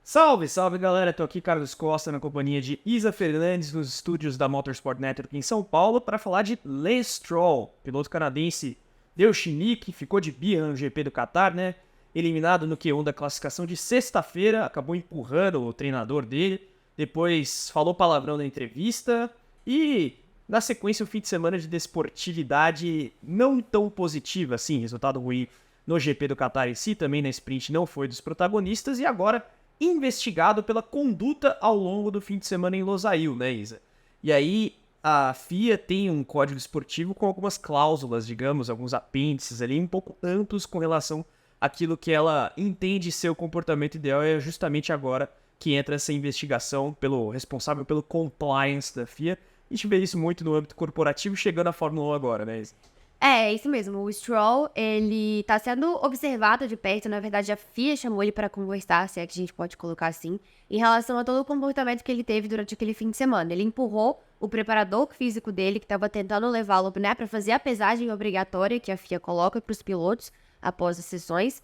Salve, salve galera, tô aqui Carlos Costa na companhia de Isa Fernandes nos estúdios da Motorsport Network em São Paulo para falar de Lance Stroll, piloto canadense, deu chinique, ficou de birra no GP do Qatar, né? Eliminado no Q1 da classificação de sexta-feira, acabou empurrando o treinador dele, depois falou palavrão na entrevista e na sequência um fim de semana de desportividade não tão positiva assim, resultado ruim no GP do Qatar em si, também na sprint não foi dos protagonistas e agora investigado pela conduta ao longo do fim de semana em Losail, né, Isa? E aí, a FIA tem um código esportivo com algumas cláusulas, digamos, alguns apêndices ali, um pouco amplos com relação àquilo que ela entende ser o comportamento ideal, e é justamente agora que entra essa investigação pelo responsável pelo compliance da FIA. A gente vê isso muito no âmbito corporativo, chegando à Fórmula 1 agora, né, Isa? É isso mesmo. O Stroll, ele tá sendo observado de perto. Na verdade, a FIA chamou ele para conversar, se é que a gente pode colocar assim, em relação a todo o comportamento que ele teve durante aquele fim de semana. Ele empurrou o preparador físico dele, que estava tentando levá-lo, né, para fazer a pesagem obrigatória que a FIA coloca para os pilotos após as sessões.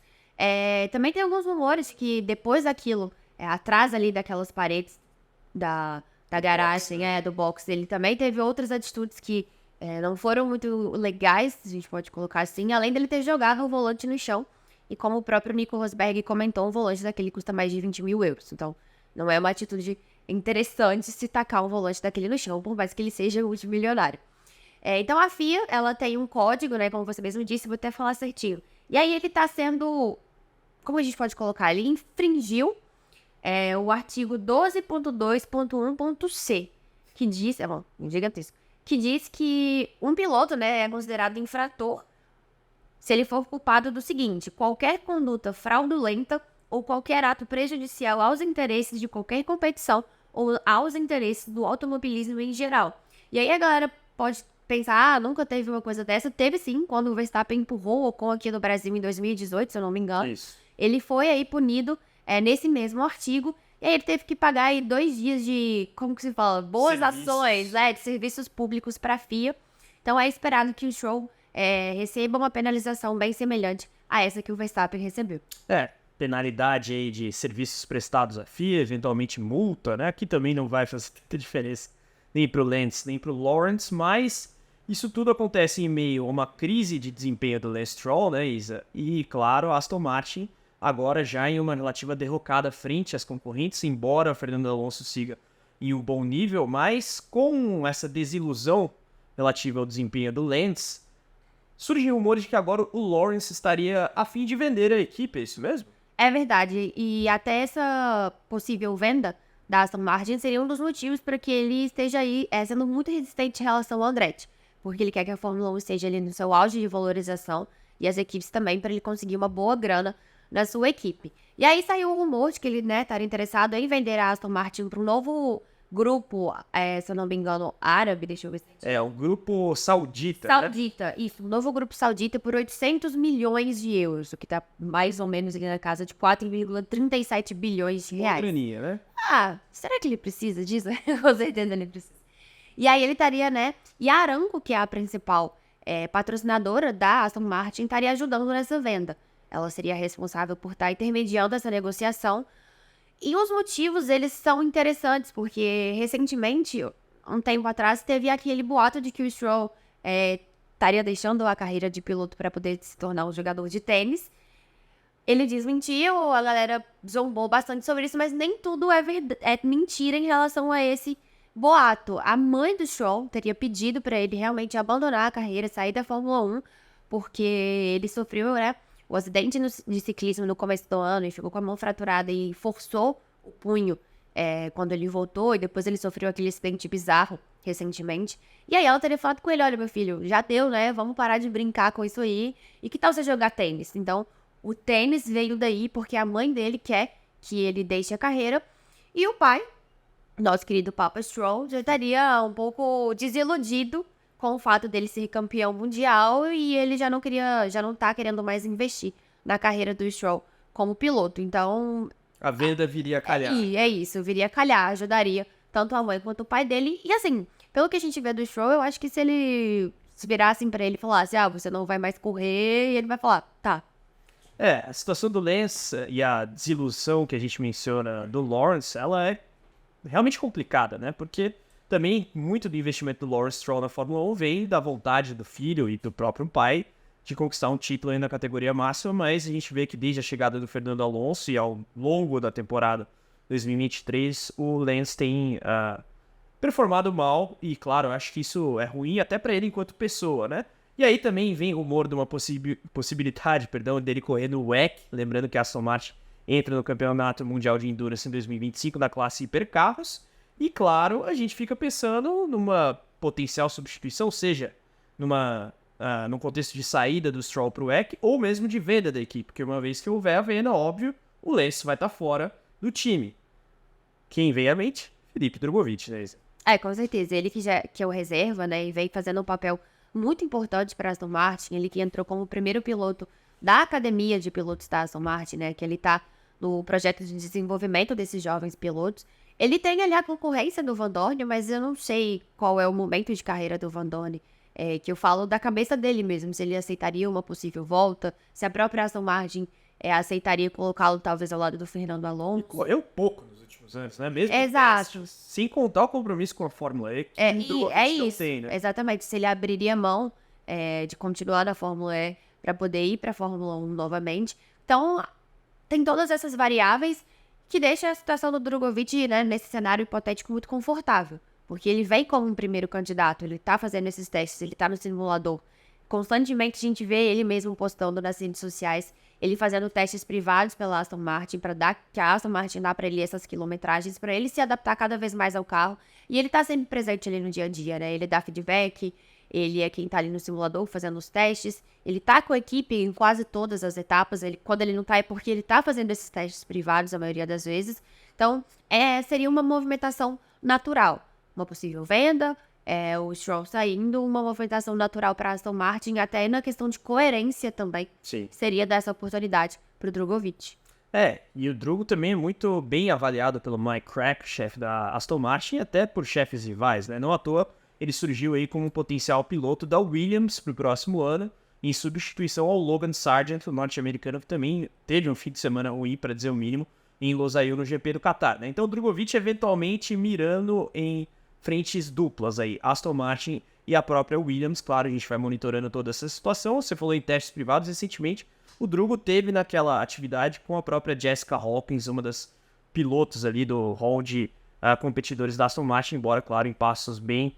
Também tem alguns rumores que depois daquilo, atrás ali daquelas paredes da garagem, do box, ele também teve outras atitudes que não foram muito legais, a gente pode colocar assim, além dele ter jogado o volante no chão. E como o próprio Nico Rosberg comentou, um volante daquele custa mais de 20 mil euros. Então, não é uma atitude interessante se tacar um volante daquele no chão, por mais que ele seja multimilionário. Então, a FIA, ela tem um código, né, como você mesmo disse, vou até falar certinho. E aí, ele tá sendo, como a gente pode colocar, ele infringiu o artigo 12.2.1.c, que diz, gigantesco, que diz que um piloto, né, é considerado infrator se ele for culpado do seguinte: qualquer conduta fraudulenta ou qualquer ato prejudicial aos interesses de qualquer competição ou aos interesses do automobilismo em geral. E aí a galera pode pensar, nunca teve uma coisa dessa. Teve sim, quando o Verstappen empurrou o Ocon aqui no Brasil em 2018, se eu não me engano. Isso. Ele foi aí punido nesse mesmo artigo. E aí ele teve que pagar aí 2 dias de, como que se fala? Boas ações, de serviços públicos para a FIA. Então é esperado que o Stroll receba uma penalização bem semelhante a essa que o Verstappen recebeu. Penalidade aí de serviços prestados à FIA, eventualmente multa, né? Aqui também não vai fazer tanta diferença nem pro Lance, nem pro Lawrence, mas isso tudo acontece em meio a uma crise de desempenho do Lance Stroll, né, Isa? E, claro, a Aston Martin agora já em uma relativa derrocada frente às concorrentes, embora o Fernando Alonso siga em um bom nível, mas com essa desilusão relativa ao desempenho do Lance, surgem rumores de que agora o Lawrence estaria a fim de vender a equipe, é isso mesmo? É verdade, e até essa possível venda da Aston Martin seria um dos motivos para que ele esteja aí sendo muito resistente em relação ao Andretti, porque ele quer que a Fórmula 1 esteja ali no seu auge de valorização e as equipes também, para ele conseguir uma boa grana na sua equipe. E aí saiu o rumor de que ele, né, estaria interessado em vender a Aston Martin para um novo grupo, se eu não me engano, árabe, deixa eu ver se... Um grupo saudita, né? Saudita, isso, um novo grupo saudita por 800 milhões de euros, o que tá mais ou menos ali na casa de 4,37 bilhões de reais. Graninha, né? Será que ele precisa disso? Com certeza ele precisa. E aí ele estaria, né, e a Aramco, que é a principal patrocinadora da Aston Martin, estaria ajudando nessa venda. Ela seria responsável por estar intermediando essa negociação. E os motivos, eles são interessantes, porque recentemente, um tempo atrás, teve aquele boato de que o Stroll estaria deixando a carreira de piloto para poder se tornar um jogador de tênis. Ele desmentiu, a galera zombou bastante sobre isso, mas nem tudo é mentira em relação a esse boato. A mãe do Stroll teria pedido para ele realmente abandonar a carreira, sair da Fórmula 1, porque ele sofreu, né, o acidente de ciclismo no começo do ano e ficou com a mão fraturada e forçou o punho quando ele voltou, e depois ele sofreu aquele acidente bizarro recentemente. E aí ela teria falado com ele: olha, meu filho, já deu, né? Vamos parar de brincar com isso aí. E que tal você jogar tênis? Então, o tênis veio daí porque a mãe dele quer que ele deixe a carreira. E o pai, nosso querido Papa Stroll, já estaria um pouco desiludido com o fato dele ser campeão mundial, e ele já não tá querendo mais investir na carreira do Stroll como piloto. Então, A venda viria a calhar. isso, viria a calhar, ajudaria tanto a mãe quanto o pai dele. E assim, pelo que a gente vê do Stroll, eu acho que se ele virassem pra ele e falasse: você não vai mais correr, e ele vai falar: tá. A situação do Lance e a desilusão que a gente menciona do Lawrence, ela é realmente complicada, né? Porque também muito do investimento do Lawrence Stroll na Fórmula 1 vem da vontade do filho e do próprio pai de conquistar um título aí na categoria máxima, mas a gente vê que desde a chegada do Fernando Alonso e ao longo da temporada 2023, o Lance tem performado mal e, claro, eu acho que isso é ruim até para ele enquanto pessoa, né? E aí também vem rumor de uma possibilidade, dele correr no WEC, lembrando que a Aston Martin entra no Campeonato Mundial de Endurance em 2025 na classe hipercarros. E, claro, a gente fica pensando numa potencial substituição, seja num contexto de saída do Stroll para o WEC ou mesmo de venda da equipe, porque uma vez que houver a venda, óbvio, o Lance vai estar fora do time. Quem vem à mente? Felipe Drugovich, né, Isa? Com certeza. Ele que é o reserva, né, e vem fazendo um papel muito importante para a Aston Martin. Ele que entrou como primeiro piloto da academia de pilotos da Aston Martin, né, que ele tá no projeto de desenvolvimento desses jovens pilotos. Ele tem ali a concorrência do Van Dorn, mas eu não sei qual é o momento de carreira do Van Dorn, que eu falo da cabeça dele mesmo, se ele aceitaria uma possível volta, se a própria Aston Martin aceitaria colocá-lo talvez ao lado do Fernando Alonso. Correu pouco nos últimos anos, né? Mesmo Exato. Sem contar o compromisso com a Fórmula E, que isso, tem, né? Exatamente. Se ele abriria mão de continuar na Fórmula E para poder ir para a Fórmula 1 novamente. Então, tem todas essas variáveis que deixam a situação do Drugovich, né, nesse cenário hipotético muito confortável. Porque ele vem como um primeiro candidato, ele tá fazendo esses testes, ele tá no simulador. Constantemente a gente vê ele mesmo postando nas redes sociais, ele fazendo testes privados pela Aston Martin, que a Aston Martin dá para ele essas quilometragens, para ele se adaptar cada vez mais ao carro. E ele tá sempre presente ali no dia a dia, né? Ele dá feedback, ele é quem tá ali no simulador fazendo os testes, ele tá com a equipe em quase todas as etapas, quando ele não tá é porque ele tá fazendo esses testes privados a maioria das vezes. Então, seria uma movimentação natural. Uma possível venda, o Stroll saindo, uma movimentação natural para Aston Martin, até na questão de coerência também. Sim. Seria dessa oportunidade para o Drugovich. E o Drugo também é muito bem avaliado pelo Mike Crack, chefe da Aston Martin, e até por chefes rivais, né? Não à toa, ele surgiu aí como um potencial piloto da Williams para o próximo ano, em substituição ao Logan Sargent, o norte-americano, que também teve um fim de semana ruim, para dizer o mínimo, em Losail no GP do Qatar, né? Então o Drugovich eventualmente mirando em frentes duplas aí, Aston Martin e a própria Williams. Claro, a gente vai monitorando toda essa situação. Você falou em testes privados recentemente. O Drugo teve naquela atividade com a própria Jessica Hawkins, uma das pilotos ali do hall de competidores da Aston Martin, embora, claro, em passos bem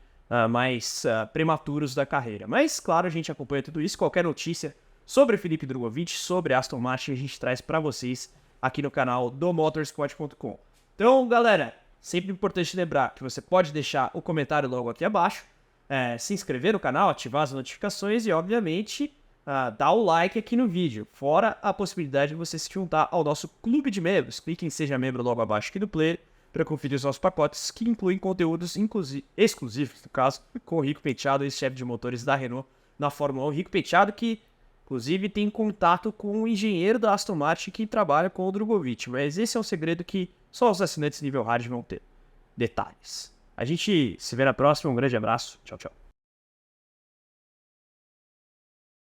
mais prematuros da carreira. Mas, claro, a gente acompanha tudo isso. Qualquer notícia sobre Felipe Drugovich, sobre Aston Martin, a gente traz para vocês aqui no canal do motorsport.com. Então, galera, sempre importante lembrar que você pode deixar o comentário logo aqui abaixo, se inscrever no canal, ativar as notificações e, obviamente, dar o like aqui no vídeo. Fora a possibilidade de você se juntar ao nosso clube de membros. Clique em Seja Membro logo abaixo aqui do player para conferir os nossos pacotes, que incluem conteúdos exclusivos, no caso, com o Rico Penteado, ex-chefe de motores da Renault na Fórmula 1. Rico Penteado que, inclusive, tem contato com o engenheiro da Aston Martin que trabalha com o Drugovich. Mas esse é um segredo que só os assinantes nível hard vão ter. Detalhes. A gente se vê na próxima. Um grande abraço. Tchau, tchau.